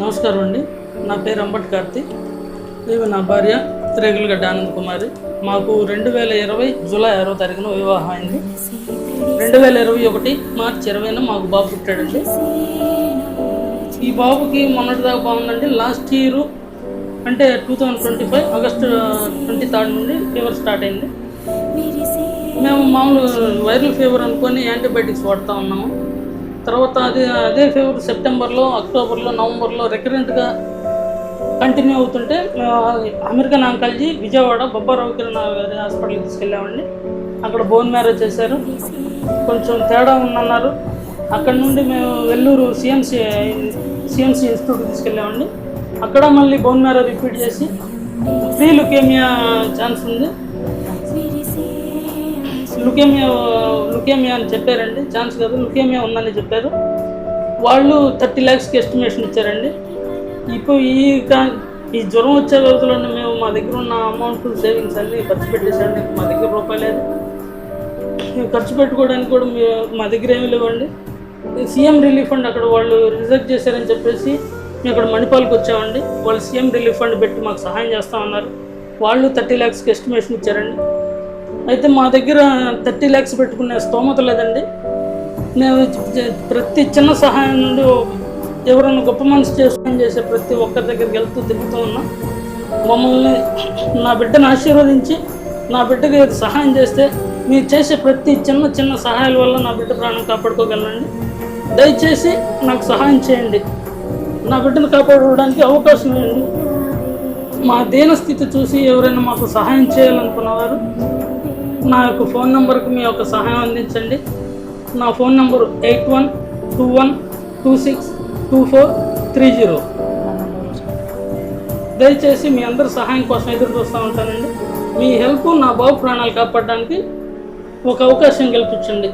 నమస్కారం అండి. నా పేరు అంబటి కార్తీక్. ఇవి నా భార్య రేగులగడ్డ ఆనంద్ కుమారి. మాకు 2020 జూలై 6వ తారీఖున వివాహం అయింది. 2021 మార్చి 20న మాకు బాబు పుట్టాడండి. ఈ బాబుకి మొన్నటిదాకా బాగుందండి. లాస్ట్ ఇయర్ అంటే 2025 ఆగస్టు 23 నుండి ఫీవర్ స్టార్ట్ అయింది. మేము మామూలు వైరల్ ఫీవర్ అనుకొని యాంటీబయాటిక్స్ వాడుతూ ఉన్నాము. తర్వాత అదే ఫీవర్ సెప్టెంబర్లో, అక్టోబర్లో, నవంబర్లో రికరెంట్గా కంటిన్యూ అవుతుంటే అమెరికన్ ఆంకాలజీ విజయవాడ బొబ్బారావు కిరణ్ గారి హాస్పిటల్కి తీసుకెళ్ళామండి. అక్కడ బోన్ మ్యారేజ్ చేశారు. కొంచెం తేడా ఉందన్నారు. అక్కడ నుండి మేము వెల్లూరు సిఎంసి ఇన్స్టిట్యూట్కి తీసుకెళ్ళామండి. అక్కడ మళ్ళీ బోన్ మ్యారేజ్ రిపీట్ చేసి ఫ్రీ లుకేమియా ఛాన్స్ ఉంది, లుకేమియా అని చెప్పారండి. ఛాన్స్ కాదు, లుకేమియా ఉందని చెప్పారు. వాళ్ళు 30 lakhsకి ఎస్టిమేషన్ ఇచ్చారండి. ఇప్పుడు ఈ జ్వరం వచ్చే రోజుల్లోనే మేము మా దగ్గర ఉన్న అమౌంట్ సేవింగ్స్ అన్నీ ఖర్చు పెట్టేసాండి. మా దగ్గర రూపాయలు లేదు. ఖర్చు పెట్టుకోవడానికి కూడా మా దగ్గర ఏమీ లేవండి. సీఎం రిలీఫ్ ఫండ్ అక్కడ వాళ్ళు రిజెక్ట్ చేశారని చెప్పేసి మేము అక్కడ మణిపాల్కి వచ్చామండి. వాళ్ళు సీఎం రిలీఫ్ ఫండ్ పెట్టి మాకు సహాయం చేస్తామన్నారు. వాళ్ళు 30 lakhsకి ఎస్టిమేషన్ ఇచ్చారండి. అయితే మా దగ్గర 30 lakhs పెట్టుకునే స్తోమత లేదండి. నేను ప్రతి చిన్న సహాయం నుండి ఎవరైనా గొప్ప మనసు చేసుకొని చేసే ప్రతి ఒక్కరి దగ్గరికి వెళ్తూ తిరుగుతూ ఉన్నా. మమ్మల్ని నా బిడ్డను ఆశీర్వదించి నా బిడ్డకి సహాయం చేస్తే మీరు చేసే ప్రతి చిన్న సహాయాల వల్ల నా బిడ్డ ప్రాణం కాపాడుకోగలనండి. దయచేసి నాకు సహాయం చేయండి. నా బిడ్డను కాపాడుకోవడానికి అవకాశం ఇవ్వండి. మా దీనస్థితి చూసి ఎవరైనా మాకు సహాయం చేయాలనుకున్నవారు నా యొక్క ఫోన్ నెంబర్కి మీ యొక్క సహాయం అందించండి. నా ఫోన్ నెంబరు 8121262430. దయచేసి మీ అందరి సహాయం కోసం ఎదురు చూస్తూ ఉంటానండి. మీ హెల్ప్ నా బాబు ప్రాణాలు కాపాడడానికి ఒక అవకాశం కల్పించండి.